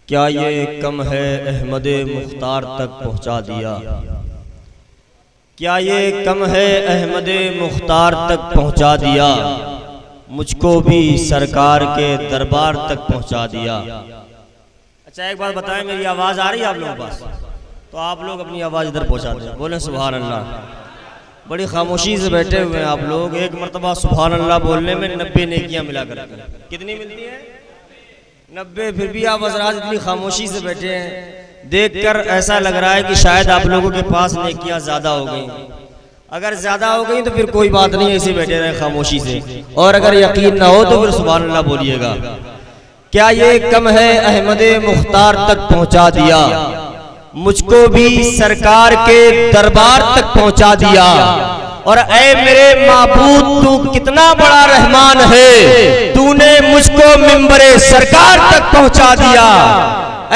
کیا یہ کم ہے احمد مختار تک پہنچا دیا؟ کیا یہ کم ہے احمد مختار تک پہنچا دیا؟ مجھ کو بھی سرکار کے دربار تک پہنچا دیا۔ اچھا ایک بات بتائیں، میری آواز آ رہی ہے آپ لوگوں کے پاس؟ تو آپ لوگ اپنی آواز ادھر پہنچا دیں، بولیں سبحان اللہ۔ بڑی خاموشی سے بیٹھے ہوئے ہیں آپ لوگ، ایک مرتبہ سبحان اللہ بولنے میں 90 نیکیاں ملا کرتی ہیں۔ کتنی ملتی ہیں؟ 90۔ پھر بھی آپ حضرات اتنی خاموشی سے بیٹھے ہیں، دیکھ کر ایسا لگ رہا ہے کہ شاید آپ لوگوں کے پاس نیکیاں زیادہ ہو گئیں۔ اگر زیادہ ہو گئی تو پھر کوئی بات نہیں، ایسے بیٹھے رہے خاموشی سے، اور اگر یقین نہ ہو تو پھر سبحان اللہ بولیے گا۔ کیا یہ کم ہے احمد مختار تک پہنچا دیا؟ مجھ کو بھی سرکار کے دربار تک پہنچا دیا۔ اور اے میرے معبود تو کتنا بڑا رحمان ہے، تو نے مجھ کو ممبر سرکار تک پہنچا دیا۔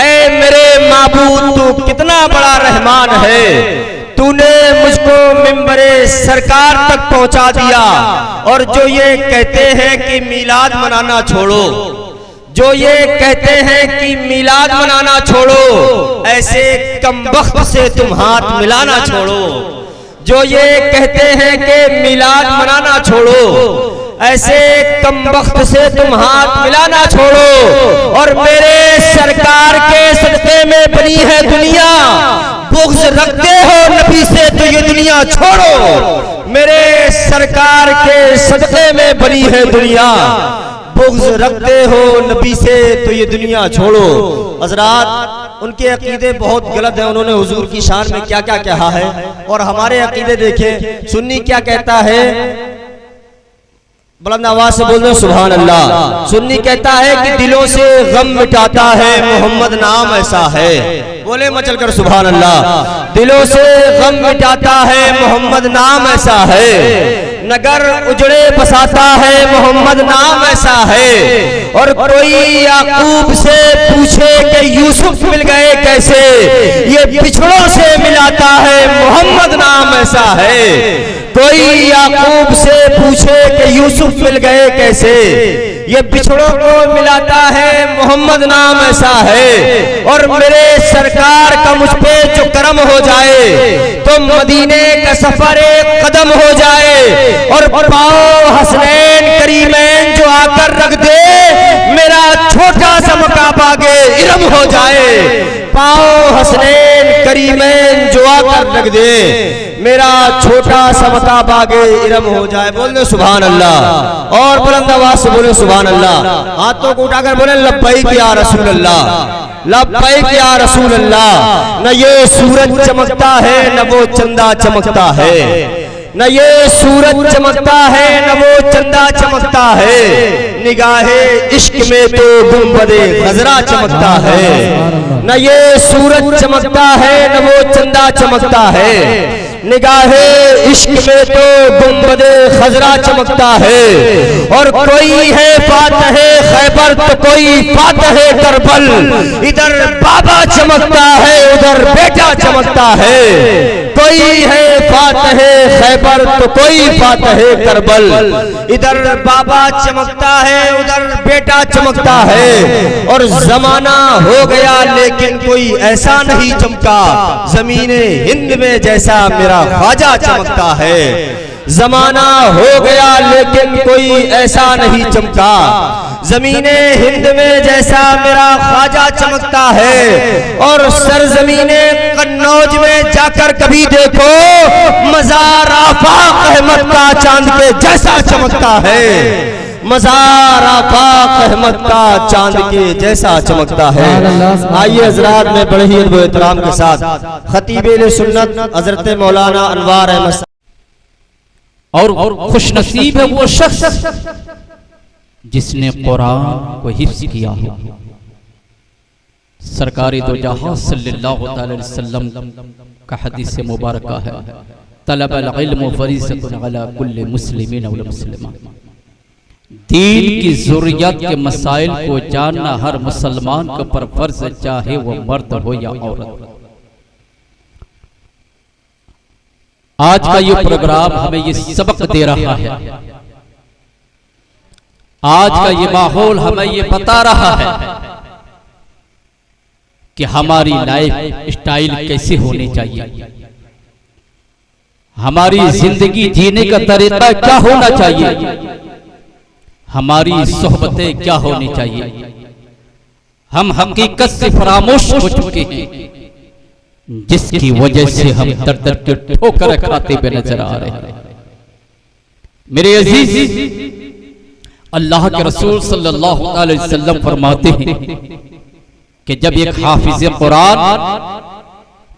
اے میرے معبود تو کتنا بڑا رحمان ہے، تو نے مجھ کو ممبر سرکار تک پہنچا دیا۔ اور جو یہ کہتے ہیں کہ میلاد منانا چھوڑو، جو یہ کہتے ہیں کہ میلاد منانا چھوڑو، ایسے کم بخت سے تم ہاتھ ملانا چھوڑو۔ جو یہ کہتے ہیں کہ میلاد منانا چھوڑو، ایسے کم بخت سے تم ہاتھ ملانا چھوڑو۔ اور میرے سرکار کے صدقے میں بنی ہے دنیا، بغض رکھتے ہو نبی سے تو یہ دنیا چھوڑو۔ میرے سرکار کے صدقے میں بنی ہے دنیا، بغض رکھتے ہو نبی سے تو یہ دنیا چھوڑو۔ حضرات ان کے عقیدے بہت غلط ہیں، انہوں نے حضور کی شان میں کیا کیا کہا ہے، اور ہمارے عقیدے دیکھیں۔ سنی کیا کہتا ہے؟ بلند آواز سے بول دو سبحان اللہ۔ سنی کہتا ہے کہ دلوں سے غم مٹاتا ہے محمد نام ایسا ہے، بولے مچل کر سبحان اللہ۔ دلوں سے غم مٹاتا ہے محمد نام ایسا ہے، نگر اجڑے بساتا ہے محمد نام ایسا ہے۔ اور کوئی یعقوب سے پوچھے کہ یوسف مل گئے کیسے، یہ بچھڑوں سے ملاتا ہے محمد نام ایسا ہے۔ کوئی یعقوب سے پوچھے کہ یوسف مل گئے کیسے، یہ بچھڑوں کو ملاتا ہے محمد نام ایسا ہے۔ اور میرے سرکار کا مجھ پہ جو کرم ہو جائے تو مدینے کا سفر قدم ہو جائے، اور پاؤں حسنین کریمین جو آ کر رکھ دے، میرا چھوٹا سا مقام آگے ارم ہو جائے۔ پاؤں حسنین کریمین جو آ کر رکھ دے، میرا چھوٹا سا مقام آگے ارم ہو جائے۔ بولنے سبحان اللہ، اور بلند آواز سے بولے سبحان اللہ۔ ہاتھوں کو اٹھا کر بولے لبیک یا رسول اللہ، لبیک یا رسول اللہ۔ نہ یہ سورج چمکتا ہے نہ وہ چندہ چمکتا ہے، نہ یہ سورج چمکتا ہے نہ وہ چندہ چمکتا ہے، نگاہ عشق میں تو گنبد خضرا چمکتا ہے۔ نہ یہ سورج چمکتا ہے نہ وہ چندہ چمکتا ہے، نگاہ عشق میں تو گنبد خضرا چمکتا ہے۔ اور کوئی ہے فاتح خیبر تو کوئی فاتح کربل، ادھر بابا چمکتا ہے ادھر بیٹا چمکتا ہے۔ کوئی ہے فاتح خیبر تو کوئی فاتح کربل، ادھر بابا چمکتا ہے ادھر بیٹا چمکتا ہے۔ اور زمانہ ہو گیا لیکن کوئی ایسا نہیں چمکا، زمین ہند میں جیسا میرا خواجہ چمکتا ہے۔ زمانہ ہو گیا لیکن کوئی ایسا نہیں چمکا، زمین ہند میں جیسا میرا خواجہ چمکتا ہے۔ اور سرزمین قنوج میں جا کر کبھی دیکھو، مزار آفاق احمد کا چاند کے جیسا چمکتا ہے، مزار آفاق احمد کا چاند کے جیسا چمکتا ہے۔ آئیے حضرات میں بڑے ہی ادب و احترام کے ساتھ خطیب اہل سنت حضرت مولانا انوار احمد، اور خوش نصیب ہے وہ شخص جس نے قرآن کو حفظ کیا ہو۔ سرکار دو جہاں صلی اللہ علیہ وسلم کا حدیث مبارکہ ہے، طلب العلم فریضۃ علی کل مسلمین والمسلمات۔ دین کی ضروریات کے مسائل کو جاننا ہر مسلمان کے پر فرض ہے، چاہے وہ مرد ہو یا عورت۔ آج کا یہ پروگرام ہمیں یہ سبق دے رہا ہے، آج کا یہ ماحول ہمیں یہ بتا رہا ہے کہ ہماری لائف اسٹائل کیسے ہونی چاہیے، ہماری زندگی جینے کا طریقہ کیا ہونا چاہیے، ہماری صحبتیں کیا ہونی چاہیے۔ ہم حقیقت سے فراموش ہو چکے ہیں، جس کی وجہ سے ہم در در کے ٹھوکر کھاتے ہوئے نظر آ رہے ہیں۔ میرے عزیز، اللہ کے رسول صلی اللہ علیہ وسلم فرماتے ہیں کہ جب ایک حافظ قرآن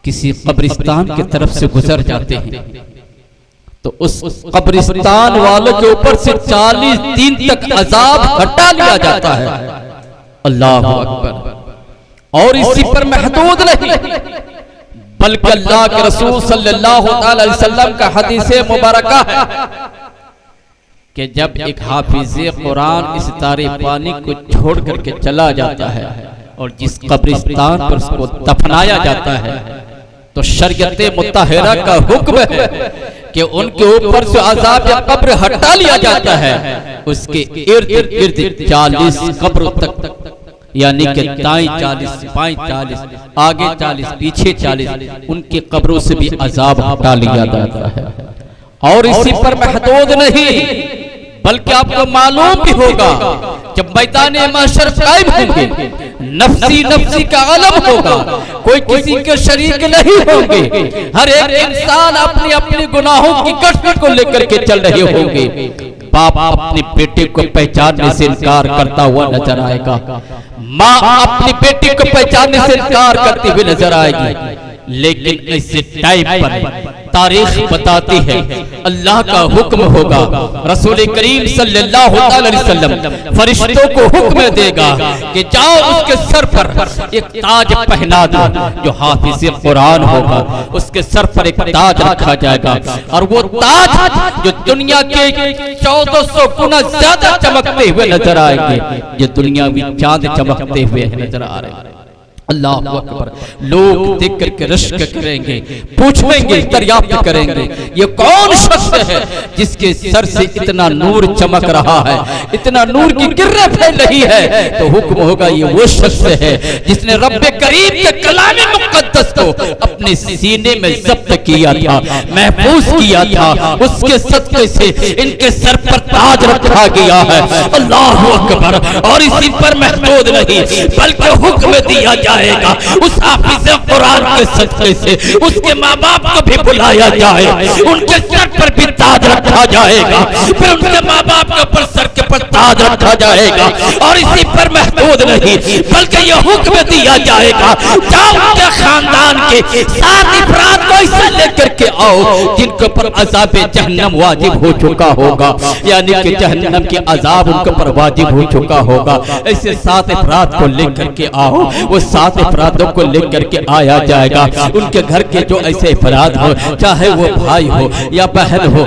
کسی قبرستان کی طرف سے گزر جاتے ہیں تو اس قبرستان والوں کے اوپر سے 40 دن تک عذاب ہٹا لیا جاتا ہے۔ اللہ اکبر۔ اور اسی پر محدود نہیں، بلکہ اللہ کے رسول صلی اللہ علیہ وسلم کا حدیث مبارکہ ہے کہ جب ایک حافظ قرآن اس تارے پانی کو چھوڑ کر کے چلا جاتا ہے اور جس قبرستان پر اس کو دفنایا جاتا ہے تو شریعت مطہرہ کا حکم ہے کہ ان کے اوپر سے عذاب یا قبر ہٹا لیا جاتا ہے۔ اس کے ارد گرد 40 قبروں تک، یعنی کہ دائیں 40 بائیں 40 آگے 40 پیچھے 40، ان کی قبروں سے بھی عذاب ہٹا لیا جاتا ہے۔ اور اسی پر محدود نہیں، بلکہ آپ کو معلوم بھی ہوگا جب میدان محشر قائم ہوں گے، نفسی نفسی کا عالم ہوگا، کوئی کسی کے شریک نہیں ہوں گے، ہر ایک انسان اپنی اپنی گناہوں کی کشف کو لے کر کے چل رہے ہوں گے۔ باپ اپنے بیٹے کو پہچاننے سے انکار کرتا ہوا نظر آئے گا، ماں اپنی بیٹی کو پہچاننے سے انکار کرتی ہوئی نظر آئے گی۔ لیکن ایسے ٹائم پر تاریخ بتاتی ہے، اللہ کا حکم ہوگا، رسول کریم صلی اللہ علیہ وسلم فرشتوں کو حکم دے گا کہ جاؤ اس کے سر پر ایک تاج پہنا دو، جو حافظ قرآن ہوگا اس کے سر پر ایک تاج رکھا جائے گا، اور وہ تاج جو دنیا کے 1400 گنا زیادہ چمکتے ہوئے نظر آئیں گے، یہ دنیاوی چاند چمکتے ہوئے نظر آ رہے ہیں۔ اللہ اکبر۔ لوگ دیکھ کر کے رشک کریں گے، پوچھیں گے، دریافت کریں گے یہ کون شخص ہے جس کے سر سے اتنا نور چمک رہا ہے، اتنا نور کی کریں پھیل رہی ہے۔ تو حکم ہوگا یہ وہ شخص ہے جس نے رب کریم کے کلام مقدس کو اپنے سینے میں ضبط کیا تھا، محفوظ کیا تھا، اس کے صدقے سے ان کے سر پر تاج رکھا گیا ہے۔ اللہ اکبر۔ اور اسی پر محدود نہیں، بلکہ حکم دیا جائے گا اس حافظ قرآن کے صدقے سے اس کے ماں باپ کو بھی بلایا جائے، ان کے سر پر بھی تاج رکھا جائے گا، پھر ان کے ماں باپ کے پر سر کے پر تاج رکھا جائے گا۔ اور اسی پر محدود نہیں، بلکہ یہ حکم دیا جائے گا جاؤ ان کے خاندان کے 7 افراد کو ایسے لے کر کے آؤ جن کے پر عذاب جہنم واجب ہو چکا ہوگا، یعنی کہ جہنم کے عذاب ان کے پر واجب ہو چکا ہوگا۔ ایسے 7 افراد کو لے کر کے آؤ، وہ 7 افرادوں کو لے کر کے آیا جائے گا۔ ان کے گھر کے جو ایسے افراد ہو، چاہے وہ بھائی ہو یا بہن ہو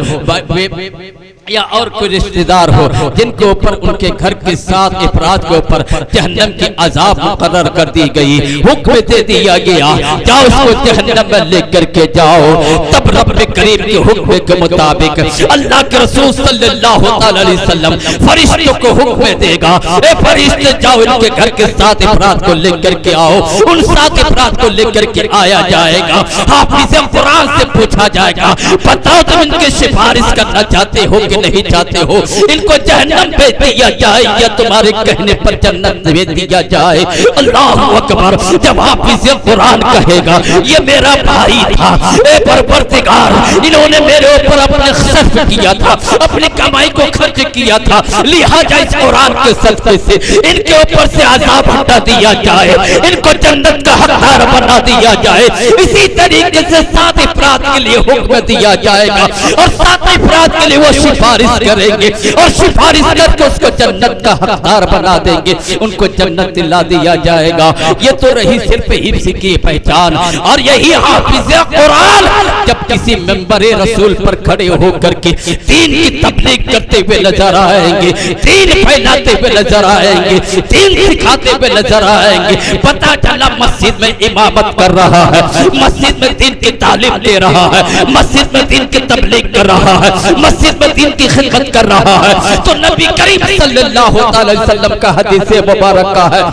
یا اور کوئی رشتہ دار ہو، جن کے اوپر ان کے گھر کے 7 افراد کے اوپر جہنم کی عذاب مقرر کر دی گئی، حکم دے دیا گیا جاؤ اس کو جہنم میں لے کر کے جاؤ۔ تب رب کریم کے حکم کے مطابق اللہ کے رسول صلی اللہ علیہ وسلم فرشتوں کو حکم دے گا، اے فرشتے جاؤ ان کے گھر کے 7 افراد کو لے کر کے آؤ۔ ان 7 افراد کو لے کر کے آیا جائے گا، حافظ قرآن سے پوچھا جائے گا بتاؤ تم ان کے سفارش کرنا چاہتے ہو کہ نہیں چاہتے ہو، ان کو جہنم بھیج دیا جائے یا تمہارے کہنے پر جنت بھیج دیا جائے۔ اللہ اکبر۔ جب حافظ قرآن کہے گا یہ میرا بھائی تھا، اے پروردگار انہوں نے میرے اوپر اپنے خرچ کیا تھا، اپنی کمائی کو خرچ کیا تھا، لہٰذا اس قرآن کے صدقے سے ان کے اوپر سے عذاب ہٹا دیا جائے، ان کو جنت کا حقدار بنا دیا جائے۔ اسی طریقے سے 7 افراد کے لیے حکم دیا جائے گا، اور 7 افراد کے لیے وہ سفارش کریں گے، اور سفارش کر کے اس کو جنت کا حقدار بنا دیں گے، ان کو جنت دلا دیا جائے گا۔ یہ تو رہی صرف حفظ کی پہچان، اور یہی حافظ قرآن جب کسی منبر رسول پر کھڑے ہو کر کے دین کی تبلیغ کرتے ہوئے نظر آئیں گے، دین پھیلاتے ہوئے نظر آئیں گے، دین سکھاتے ہوئے نظر آئیں گے، پتہ چلا مسجد میں امامت کر رہا ہے، مسجد میں دین کی تعلیم دے رہا ہے، مسجد میں دین کی تبلیغ کر رہا ہے، مسجد میں دین کی خدمت کر رہا ہے۔ تو نبی کریم صلی اللہ علیہ وسلم کا حدیث مبارکہ ہے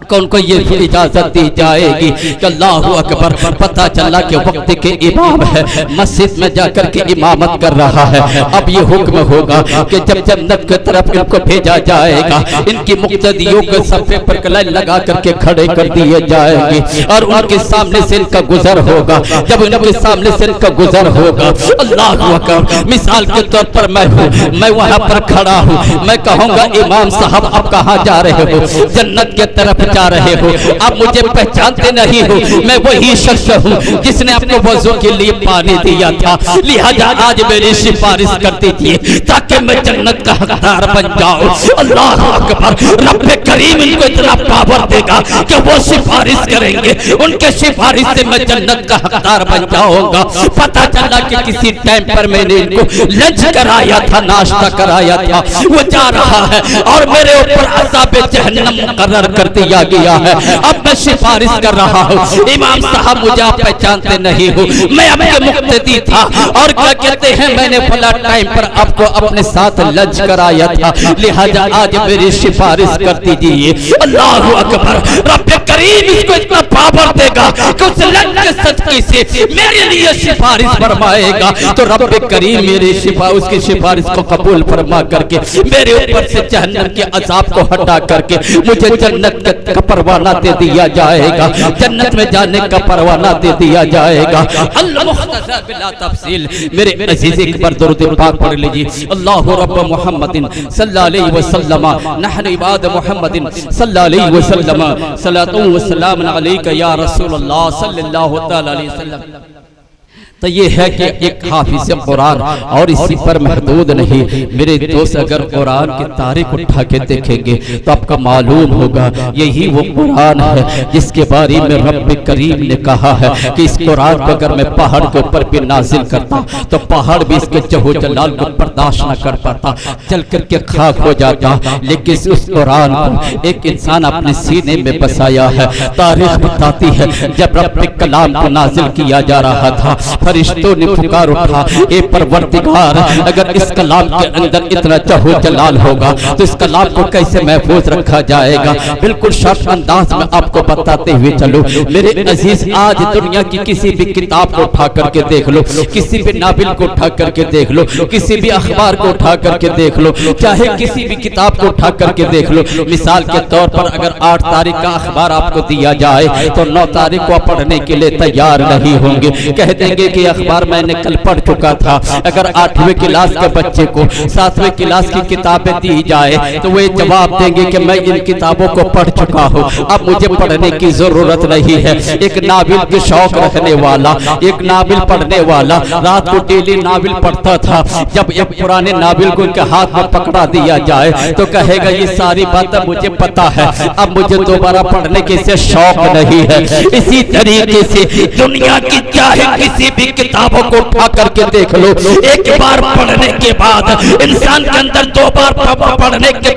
کہ ان کو یہ اجازت دی جائے گی کہ اللہ اکبر، پتہ چلا کہ وقت کے امام ہے، مسجد میں جا کر کے امامت کر رہا ہے، اب یہ حکم ہوگا کہ جب جنت کی طرف ان کو بھیجا جائے گا، ان کی مقتدیوں کو صفے پر کلائن لگا کر کے کھڑے کر دیے جائیں گے اور ان کے سامنے سے ان کا گزر ہوگا۔ جب ان کے سامنے سے ان کا گزر ہوگا، اللہ اکبر، مثال کے طور پر میں ہوں، میں وہاں پر کھڑا ہوں، میں کہوں گا امام صاحب اب کہاں جا رہے ہو؟ جنت کے طرف جا رہے ہو، اب مجھے پہچانتے نہیں ہو، میں وہی شخص ہوں جس نے اپنے وضو کے لیے پانی دیا تھا، لہذا آج میری سفارش کر دیجیے تاکہ میں جنت کا حقدار بن جاؤں۔ اللہ اکبر، رب کریم ان کو اتنا پاور دے گا کہ وہ سفارش کریں گے، ان کے سفارش سے میں جنت کا حقدار بن جاؤں گا۔ پتہ چلا کہ کسی ٹائم پر میں نے ان کو لنچ کرایا تھا، ناشتہ کرایا تھا، وہ جا رہا ہے اور میرے اوپر عذاب جہنم مقرر کر دیا گیا ہے، اب میں سفارش کر رہا ہوں، امام صاحب مجھے آپ پہچانتے نہیں ہو، میں آپ کے مقتدی تھا اور کیا کہتے ہیں میں نے فلاں ٹائم پر آپ کو اپنے ساتھ لنچ کرایا تھا، لہذا آج میری سفارش کر دیجیے۔ اللہ اکبر، رب کریم اس کو اتنا پاور دے گا کہ اس لنچ کے صدقے سے میرے لیے سفارش فرمائے گا، تو رب کریم میری اس کی سفارش کو قبول فرما کر کے میرے اوپر سے جہنم کے عذاب کو ہٹا کر کے مجھے جنت کا پروانہ دے دیا جائے گا، جنت میں جانے کا پروانہ دے دیا جائے گا۔ المختصر بلا تفصیل، میرے عزیز ایک بار درود پاک پڑھ لیجیے۔ اللہ رب محمد صلی اللہ علیہ وسلم، نحن عباد محمد صلی اللہ علیہ وسلم، صلاۃ و سلام علیک یا رسول اللہ صلی اللہ تعالی علیہ وسلم۔ تو یہ ہے کہ ایک حافظ قرآن اور اسی پر محدود نہیں، میرے دوست اگر قرآن کی تاریخ اٹھا کے دیکھیں گے تو آپ کا معلوم ہوگا یہی وہ قرآن ہے جس کے بارے میں رب کریم نے کہا ہے کہ اس قرآن کو اگر میں پہاڑ کے اوپر بھی نازل کرتا تو پہاڑ بھی اس کے چہو جلال کو برداشت نہ کر پاتا، چل کر کے خاک ہو جاتا، لیکن اس قرآن کو ایک انسان اپنے سینے میں بسایا ہے۔ تاریخ بتاتی ہے جب رب کلام کو نازل کیا جا رہا تھا، فرشتوں نے پکار اٹھا، اے پروردگار اگر اس کلام کے اندر اتنا چہو جلال ہوگا تو اس کلام کو کیسے محفوظ رکھا جائے گا۔ بالکل شرط انداز میں آپ کو بتاتے ہوئے چلو میرے عزیز، آج دنیا کی کسی بھی کتاب کو اٹھا کر کے دیکھ لو، کسی بھی ناول کو اٹھا کر کے دیکھ لو، کسی بھی اخبار کو اٹھا کر کے دیکھ لو، چاہے کسی بھی کتاب کو اٹھا کر کے دیکھ لو، مثال کے طور پر اگر 8 تاریخ کا اخبار آپ کو دیا جائے تو 9 تاریخ کو پڑھنے کے لیے تیار نہیں ہوں گے، کہہ دیں گے کہ اخبار میں نے کل پڑھ چکا تھا۔ اگر 8ویں کلاس کے بچے کو 7ویں کلاس کی کتابیں دی جائے تو وہ جواب دیں گے کہ میں ان کتابوں کو پڑھ چکا ہوں، اب مجھے پڑھنے کی ضرورت نہیں ہے۔ ایک ناول کے شوق رکھنے والا، ایک ناول پڑھنے والا رات کو ڈیلی ناول پڑھتا تھا، جب ایک پرانے ناول کو ان کے ہاتھ میں پکڑا دیا جائے تو کہے گا یہ ساری باتیں مجھے پتا ہے، اب مجھے دوبارہ پڑھنے کے سے شوق نہیں ہے۔ اسی طریقے سے دنیا کی چاہے کسی بھی کتابوں کو اٹھا کر کے دیکھ لو، ایک بار پڑھنے کے بعد انسان کے اندر 2 بار پڑھنے کے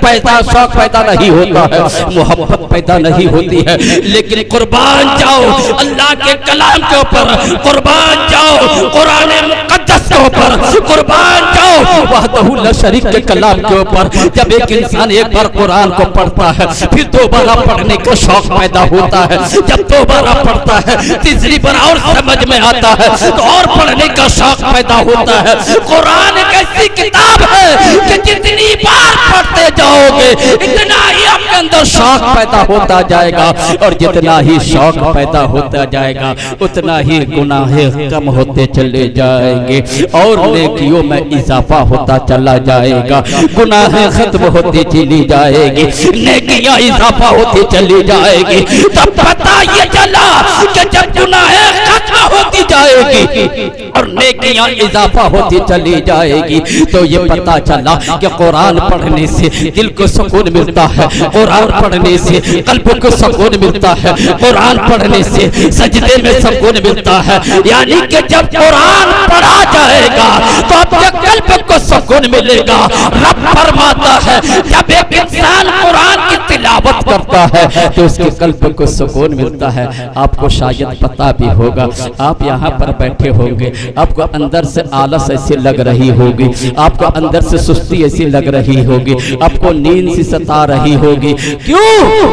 شوق پیدا نہیں ہوتا ہے، محبت پیدا نہیں ہوتی ہے۔ لیکن قربان جاؤ اللہ کے کلام کے اوپر، قربان جاؤ قرآن مقدس کے اوپر، قربان جاؤ وحدہ لا شریک کے کلام کے اوپر۔ جب ایک انسان ایک بار قرآن کو پڑھتا ہے پھر دوبارہ پڑھنے کا شوق پیدا ہوتا ہے، جب دوبارہ پڑھتا ہے تیسری بار اور سمجھ میں آتا ہے تو اور پڑھنے کا شوق پیدا ہوتا ہے۔ قرآن ایک ایسی کتاب ہے کہ جتنی بار پڑھتے جاؤ گے اتنا ہی آپ کے اندر شوق پیدا ہوتا جائے گا، اور جتنا ہی شوق پیدا ہوتا جائے گا اتنا ہی گناہ کم ہوتے چلے جائیں گے اور نیکیوں میں اضافہ ہوتا چلا جائے گا۔ گناہ ختم ہوتی چلی جائے گی، نیکیاں اضافہ ہوتی چلی جائے گی۔ تب پتہ یہ چلا کہ جب گناہ ختم ہوتی جائے گی اور نیکیاں اضافہ ہوتی چلی جائے گی تو یہ پتہ چلا کہ قرآن پڑھنے سے دل کو سکون ملتا ہے، قرآن پڑھنے سے قلب کو سکون ملتا ہے، قرآن پڑھنے سے سجدے میں سکون ملتا ہے۔ یعنی کہ جب قرآن پڑھا جائے گا تو آپ کے قلب کو سکون ملے گا۔ رب فرماتا ہے جب ایک انسان قرآن کی تلاوت کرتا ہے تو اس کے قلب کو سکون ملتا ہے۔ آپ کو شاید پتہ بھی ہوگا، آپ یہاں پر بیٹھے ہوں گے آپ کو اندر سے آلس ایسی لگ رہی ہوگی، آپ کو اندر سے سستی ایسی لگ رہی ہوگی، آپ کو نیند سی ستا رہی ہوگی، کیوں؟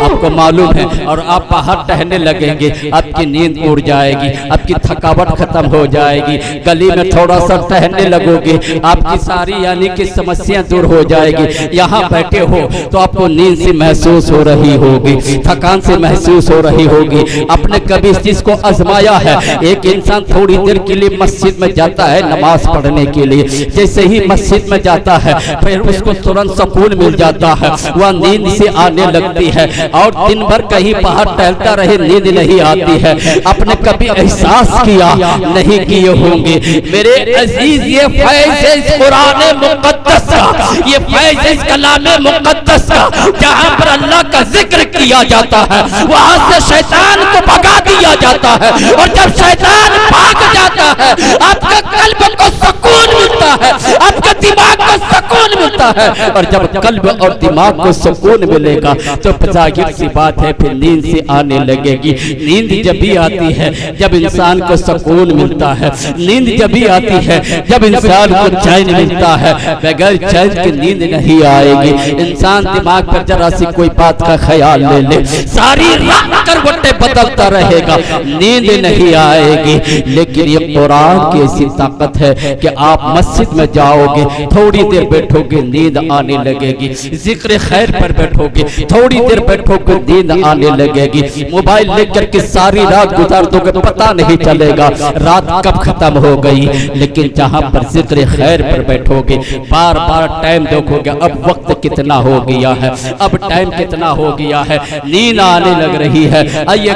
آپ کو معلوم ہے، اور آپ باہر ٹہلنے لگیں گے آپ کی نیند اڑ جائے گی، آپ کی تھکاوٹ ختم ہو جائے گی، گلی میں تھوڑا سا ٹہلنے لگو گے آپ کی ساری یعنی کہ سمسیا دور ہو جائے گی۔ یہاں بیٹھے ہو تو آپ کو نیند سے محسوس ہو رہی ہوگی، تھکان سے محسوس ہو رہی ہوگی۔ آپ نے کبھی اس چیز کو آزمایا ہے؟ ایک انسان تھوڑی دیر کے لیے مسجد میں جاتا ہے نماز پڑھنے کے لیے، جیسے ہی مسجد میں جاتا ہے پھر اس کو ترنت سکون مل جاتا ہے، وہ نیند سے آنے لگتی ہے، اور دن بھر کہیں باہر ٹہلتا رہے نیند نہیں آتی ہے۔ آپ نے کبھی احساس کیا؟ نہیں کیے ہوں گے میرے عزیز۔ یہ فیض ہے اس قرآن مقدس کا، یہ فیض ہے اس کلام مقدس کا، جہاں پر اللہ کا ذکر کیا جاتا ہے وہاں سے شیطان کو بھگا دیا جاتا ہے، اور جب شیطان بھاگ جاتا ہے آپ کا قلب کو سکون ملتا ہے، آپ کا دماغ کو سکون ملتا ہے، اور جب قلب اور دماغ کو سکون ملے گا تو ظاہر سی بات ہے پھر نیند سے آنے لگے گی۔ نیند جب بھی آتی ہے جب انسان کو سکون ملتا ہے، نیند جب بھی آتی ہے جب انسان کو چین ملتا ہے، بغیر چین کی نیند نہیں آئے گی۔ انسان دماغ پر ذرا سی کوئی بات کا خیال لے لے ساری رات کروٹیں بدلتا رہے گا، نیند نہیں آئے گی۔ لیکن یہ قرآن کی ایسی طاقت ہے کہ آپ مسجد میں جاؤ گے تھوڑی دیر بیٹھو گے نیند آنے لگے گی، ذکر خیر پر بیٹھو گے تھوڑی دیر بیٹھو گے نیند آنے لگے گی، موبائل لے کر کے ساری رات گزار دو گے پتہ نہیں چلے گا رات کب ختم ہو گئی۔ لیکن جہاں پر ذکر خیر پر بیٹھو گے بار بار ٹائم دیکھو گے اب وقت کتنا ہو گیا ہے، اب ٹائم کتنا ہو گیا ہے، نیند آنے لگ رہی ہے۔ آئیے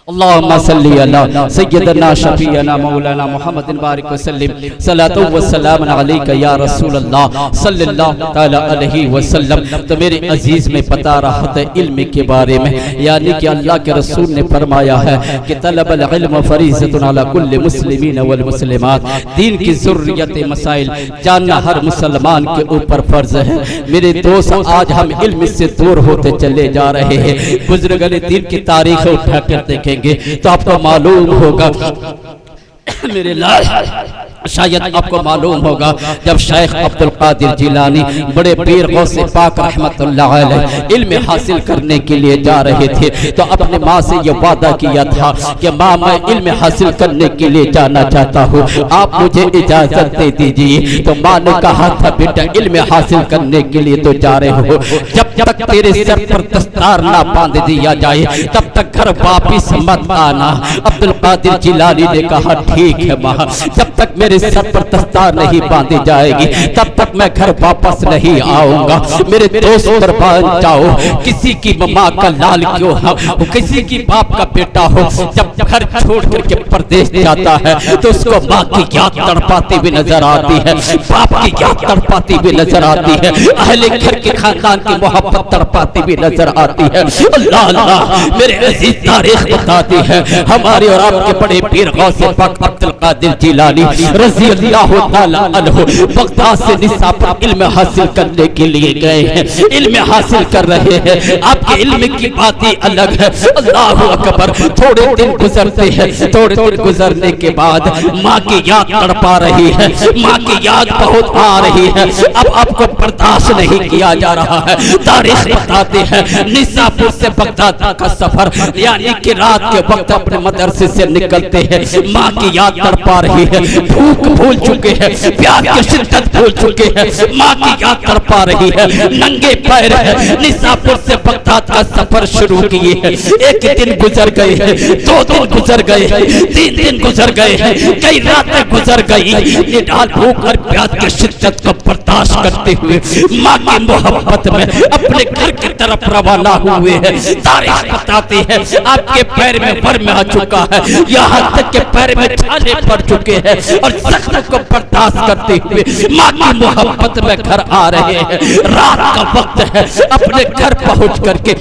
اللہم صلی علی سیدنا شفیعنا مولانا محمد بارک وسلم صلاۃ و سلام علیک یا رسول اللہ صلی اللہ تعالی علیہ وسلم۔ تو میرے عزیز میں بتا رہا تھا علم کے بارے میں، یعنی کہ اللہ کے رسول نے فرمایا ہے کہ طلب العلم فریضۃ علی کل مسلمین والمسلمات، دین کی ضروریت مسائل جاننا ہر مسلمان کے اوپر فرض ہے۔ میرے دوست آج ہم علم سے دور ہوتے چلے جا رہے ہیں، بزرگان دین کی تاریخ اٹھا کر دیکھیں تو آپ کو معلوم ہوگا میرے شاید آپ کو معلوم ہوگا جب شیخ عبد القادر جیلانی بڑے پیر غوث پاک رحمت اللہ علیہ علم حاصل کرنے کے لیے جا رہے تھے تو اپنے ماں سے یہ وعدہ کیا تھا کہ ماں میں علم حاصل کرنے کے لیے جانا چاہتا ہوں، آپ مجھے اجازت دے دیجیے۔ تو ماں نے کہا تھا بیٹا علم حاصل کرنے کے لیے تو جا رہے ہو، جب تک تیرے سر پر دستار نہ باندھ دیا جائے تب تک گھر واپس مت آنا۔ عبد القادر جیلانی نے کہا ٹھیک ہے ماں، جب تک میرے سر پر دستار نہیں باندھی جائے گی تب تک میں گھر واپس نہیں آؤں گا۔ میرے دوست قربان جاؤ، کسی کی ماں کا لال کیوں ہو، کسی کی باپ کا بیٹا ہو، جب گھر چھوڑ کر کے پردیس جاتا ہے تو اس کو ماں کی یاد تڑپاتی بھی نظر آتی ہے، باپ کی یاد تڑپاتی بھی نظر آتی ہے، اہل گھر کے خاندان کی محبت تڑپاتی بھی نظر آتی ہے۔ اللہ اللہ میرے عزیز تاریخ بتاتی ہے ہمارے اور آپ کے بڑے پیر غوث پاک عبد القادر جیلانی رضی اللہ تعالی عنہ بغداد سے نصاب پر علم حاصل کرنے کے لیے گئے ہیں، علم حاصل کر رہے ہیں، آپ کے علم کی بات ہی الگ ہے۔ اللہ اکبر، تھوڑے دن گزرتے ہیں، تھوڑے دن گزرنے کے بعد ماں کی یاد تڑپا رہی ہے، ماں کی یاد بہت آ رہی ہے، اب آپ کو برداشت نہیں کیا جا رہا ہے۔ تاریخ بتاتے ہیں نصاب سے بغداد کا سفر یعنی کہ رات کے وقت اپنے مدرسے سے نکلتے ہیں، ماں کی یاد تڑپا رہی ہے، بھوک بھول چکے ہیں، پیار کی شدت بھول چکے ہیں، ماں کی یاد تڑپا رہی ہے، ننگے پیر ہے، نصابور سے بغداد کا سفر شروع کیے ہیں۔ ایک دن گزر گئے ہیں، دو دن گزر گئے ہیں، تین دن گزر گئے ہیں، کئی راتیں گزر گئی، نڈال بھوک اور پیار کی شدت کو برداشت کرتے ہوئے ماں کی محبت میں اپنے گھر کی طرف روانہ ہوئے ہیں۔ تاریخ بتاتے ہیں آپ کے پیر میں ورم آ چکا ہے، یہاں تک کہ پیر میں چھالے پڑ چکے ہیں اور زخم کو برداشت کرتے ہوئے ماں کی محبت میں گھر آ رہے ہیں. رات کا وقت ہے, اپنے گھر پہنچ کر کے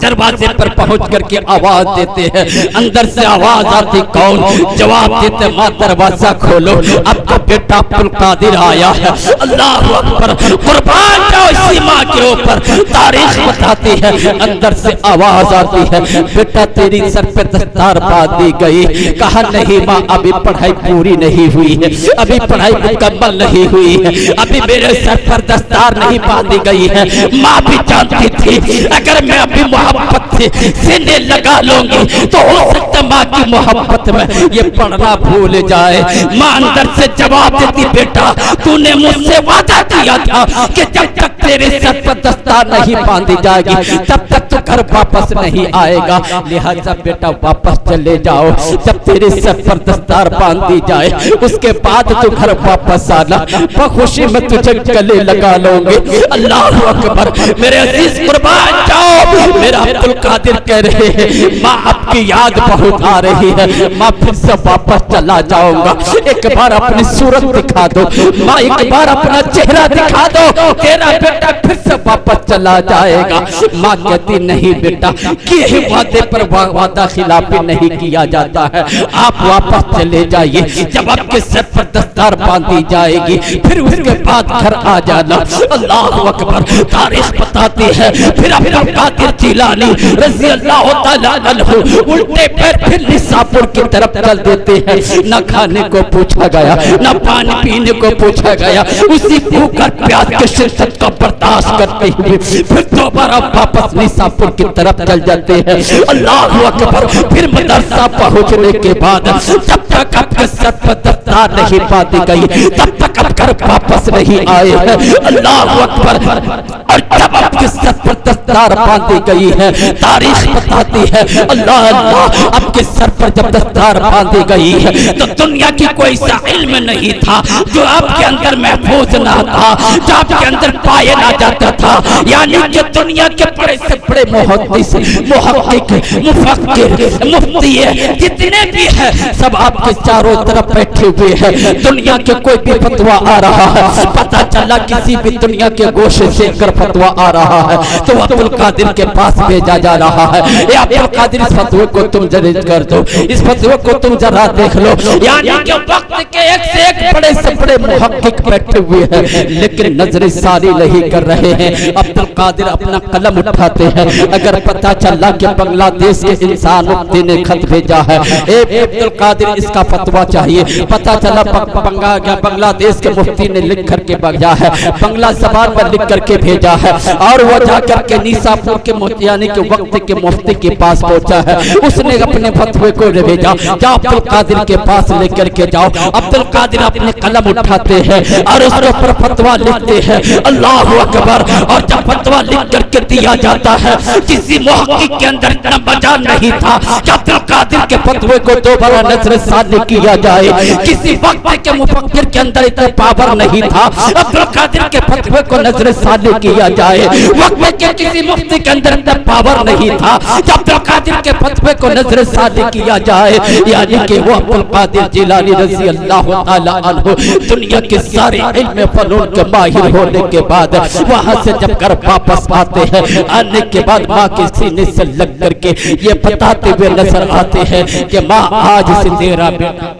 دروازے پر پہنچ کر کے آواز دیتے ہیں. اندر سے آواز آتی, کون؟ جواب دیتے, ماں دروازہ کھولو, اب تو بیٹا عبدالقادر آیا ہے. اللہ اکبر, قربان جاؤ اسی ماں کے اوپر. تاریخ بتاتی ہے, اندر سے آواز آتی ہے, بیٹا تیری سر پہ دستار باندھ دی گئی. کہا نہیں ماں, ابھی پڑھائی پوری نہیں ہوئی ہے, ابھی پڑھائی مکمل نہیں ہوئی ہے, ابھی میرے سر پر دستار نہیں باندھی گئی ہے. ماں بھی جانتی تھی اگر میں ابھی محبت سے سینے لگا لوں گی تو ہو سکتا ماں کی محبت میں یہ پڑھنا بھول جائے. ماں اندر سے جواب دیتی, بیٹا تو نے مجھ سے وعدہ کیا تھا کہ جب تک تیرے سر پر دستار نہیں باندھی جائے گی تب تک تو گھر واپس نہیں آئے گا, لہذا بیٹا واپس چلے جاؤ. جب تیرے سر پر دستار باندھی جائے اس کے بعد تو گھر واپس آنا, بخوشی میں تجھے گلے لگا لوں گے. اللہ اکبر, میرے عزیز قربان جاؤ. میرا عبدالقادر کہہ رہے ہیں, ماں آپ کی یاد بہت آ رہی ہے, ماں پھر سے واپس چلا جاؤں گا. ایک بار اپنی صورت دکھا دو ماں, ایک بار اپنا چہرہ دکھا دو, تیرا بیٹا پھر سے واپس چلا جائے گا. ماں کہتی نہیں بیٹا, کیے وعدے پر وعدہ خلافی نہیں کیا جاتا ہے, آپ واپس چلے جائیے. جب آپ کے سر پر دستار باندھی جائے گی پھر اس کے بعد گھر آ جانا. اللہ اکبر, تاریخ بتاتی ہے پھر عبدالقادر جیلانی رضی اللہ تعالیٰ عنہ الٹے پیر پھر نساپور کی طرف چل دیتے ہیں. نہ کھانے کو پوچھا گیا, نہ پانی پینے کو پوچھا گیا, اسی بھوک اور پیاس کے شدت کو برداشت کرتے ہوئے پھر دوبارہ واپس نساپور کی طرف چل جاتے ہیں. اللہ اکبر, پھر مدرسہ پہنچنے کے بعد جب تک آپ کے سر پر دستار نہیں باندھی گئی تب تک آپ گھر واپس نہیں آئے ہیں. اللہ اکبر, اور جب آپ کے سر پر دستار باندھی گئی ہے تاریخ بتاتی ہے, اللہ اللہ, آپ کے سر پر جب دستار باندھی گئی ہے تو دنیا کی کوئی سا علم نہیں تھا جو آپ کے اندر محفوظ نہ تھا, جو آپ کے اندر پائے نہ جاتا تھا. یعنی کہ دنیا کے بڑے سے بڑے محدث, محقق, مفکر, مفتی جتنے بھی ہیں سب آپ کے چاروں طرف بیٹھے ہوئے ہیں. دنیا کے کوئی بھی فتویٰ آ رہا ہے, پتہ چلا کسی بھی دنیا کے گوشے سے کر فتویٰ آ رہا ہے تو عبدالقادر کے پاس بھیجا جا رہا ہے, اے عبدالقادر اس فتوے کو تم جریج کر دو, اس فتوے کو تم ذرا دیکھ لو. یعنی کہ وقت کے ایک سے ایک بڑے سے بڑے محقق بیٹھے ہوئے ہیں لیکن نظر ثانی نہیں کر رہے ہیں. عبدالقادر اپنا قلم اٹھاتے ہیں, اگر پتہ چلا کہ بنگلہ دیش کے انسان مفتی نے خط بھیجا ہے, اے عبدالقادر اس کا فتویٰ چاہیے. پتہ چلا بنگلہ دیش کے مفتی نے لکھ کر کے بھیجا ہے, بنگلہ زبان پر لکھ کر کے بھیجا ہے, اور وہ جا کر کے نیساپور کے یعنی کہ وقت کے مفتی کے پاس پہنچا ہے. اس نے اپنے فتوے کو بھیجا, جا عبدالقادر کے پاس لے کر کے جاؤ. عبدالقادر اپنے قلم اٹھاتے ہیں اور اس کے اوپر فتویٰ لکھتے ہیں. اللہ اکبر, اور جب فتویٰ لکھ کر کے دیا جاتا ہے کسی محقق کے اندر اتنا مجال نہیں تھا کہ عبدالقادر کے فتوے کو دوبارہ نظر ثانی کیا جائے. کسی وقت کے مفکر کے اندر اتنا پاور نہیں تھا عبدالقادر کے فتوے کو نظر ثانی کیا جائے. وقت کے کسی مفتی کے اندر اتنا پاور نہیں تھا کہ عبدالقادر کے فتوے کو نظر ثانی کیا جائے. یعنی کہ وہ عبدالقادر جیلانی رضی اللہ تعالی عنہ دنیا کے سارے علم فنون کے ماہر ہونے کے بعد وہاں سے جب گھر واپس آتے ہیں, آنے کے بعد ماں کے سینے سے لگ کر کے یہ بتاتے ہوئے نظر آتے ہیں کہ ماں آج سے تیرا بیٹا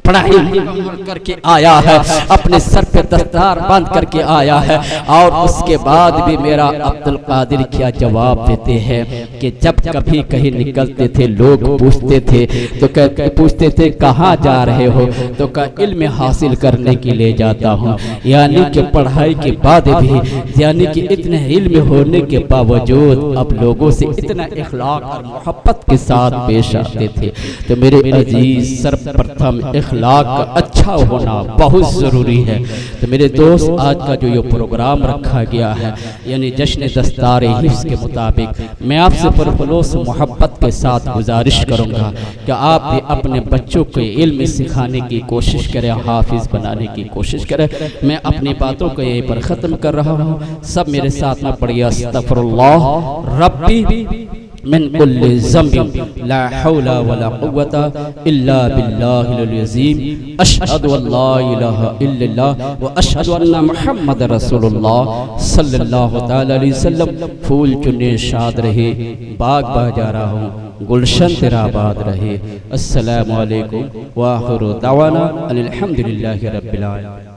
پڑھائی کر کے آیا ہے, اپنے سر پہ دستار باندھ کر کے آیا ہے. اور اس کے بعد بھی میرا عبدالقادر کیا جواب دیتے ہیں کہ جب کبھی کہیں نکلتے تھے لوگ پوچھتے تھے تو پوچھتے تھے کہاں جا رہے ہو, تو کہا علم حاصل کرنے کے لیے جاتا ہوں. یعنی کہ پڑھائی کے بعد بھی یعنی کہ اتنے علم ہونے کے باوجود اب لوگوں سے اتنا اخلاق اور محبت کے ساتھ پیش آتے تھے. تو میرے عزیز سرپرتم اخلاق کا اچھا ہونا بہت ضروری ہے. تو میرے دوست, آج کا جو یہ پروگرام رکھا گیا ہے یعنی جشن دستار حفظ کے مطابق, میں آپ سے پرخلوص محبت کے ساتھ گزارش کروں گا کہ آپ بھی اپنے بچوں کو علم سکھانے کی کوشش کریں, حافظ بنانے کی کوشش کریں. میں اپنی باتوں کو یہیں پر ختم کر رہا ہوں. سب میرے ساتھ نہ پڑھیے, استغفر اللہ ربی من كل ذنب لا حول ولا قوة إلا بالله العظيم أشهد أن لا إله إلا الله وأشهد أن محمد رسول الله صلی اللہ تعالی علیہ وسلم. پھول چنے شاد رہے، باغ باجا رہا ہوں، گلشن تیرا آباد رہے. السلام علیکم وآخر دعوانا الحمدللہ رب العالمین.